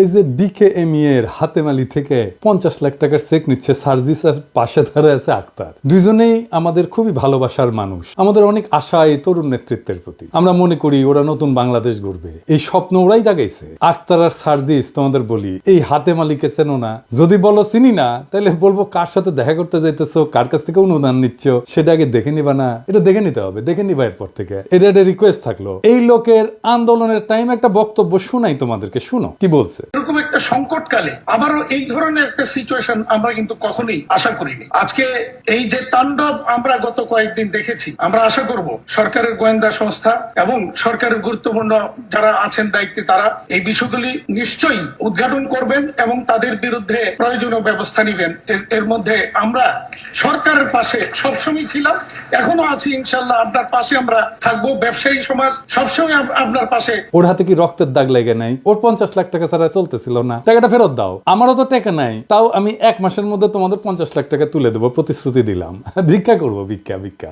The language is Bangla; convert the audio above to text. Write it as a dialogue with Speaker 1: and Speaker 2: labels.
Speaker 1: এই যে বিকেএমই এর হাতেমালি থেকে 50 লাখ টাকার চেক নিচ্ছে সার্জিস, আর পাশে ধরে আছে আক্তার। দুইজনেই আমাদের খুবই ভালোবাসার মানুষ, আমাদের অনেক আশা এই তরুণ নেতৃত্বের প্রতি। আমরা মনে করি ওরা নতুন বাংলাদেশ গড়বে, এই স্বপ্ন ওরাই জাগাইছে। আক্তার আর সার্জিস তোমাদের বলি, এই হাতেমালিকে চেনো না? যদি বলো চিনি না, তাহলে বলবো কার সাথে দেখা করতে যাইতেছো, কার কাছ থেকে অনুদান নিচ্ছ, সেটা আগে দেখে নিবা না? এটা দেখে নিতে হবে, দেখে নিবা এরপর থেকে। এটা একটা রিকোয়েস্ট থাকলো, এই লোকের আন্দোলনের টাইম একটা বক্তব্য শোনাই তোমাদেরকে, শুনো কি বলছে।
Speaker 2: এরকম একটা সংকটকালে আবারও এই ধরনের একটা সিচুয়েশন আমরা কিন্তু কখনোই আশা করিনি। আজকে এই যে তাণ্ডব আমরা গত কয়েকদিন দেখেছি, আমরা আশা করব সরকারের গোয়েন্দা সংস্থা এবং সরকারের গুরুত্বপূর্ণ যারা আছেন দায়িত্বে, তারা এই বিষয়গুলি নিশ্চয়ই উদ্ঘাটন করবেন এবং তাদের বিরুদ্ধে প্রয়োজনীয় ব্যবস্থা নেবেন। এর মধ্যে আমরা সরকারের পাশে সবসময় ছিলাম, এখনো আছি, ইনশাল্লাহ আপনার পাশে আমরা থাকবো। ব্যবসায়ী সমাজ সবসময় আপনার পাশে।
Speaker 1: ওর হাতে কি রক্তের দাগ লেগে নাই? ওর 50 লাখ টাকা ছাড়া চলতেছিল না, টাকাটা ফেরত দাও। আমারও তো টাকা নাই, তাও আমি 1 মাসের মধ্যে তোমাদের 50 লাখ টাকা তুলে দেবো, প্রতিশ্রুতি দিলাম। ভিক্ষা করবো, ভিক্ষা ভিক্ষা।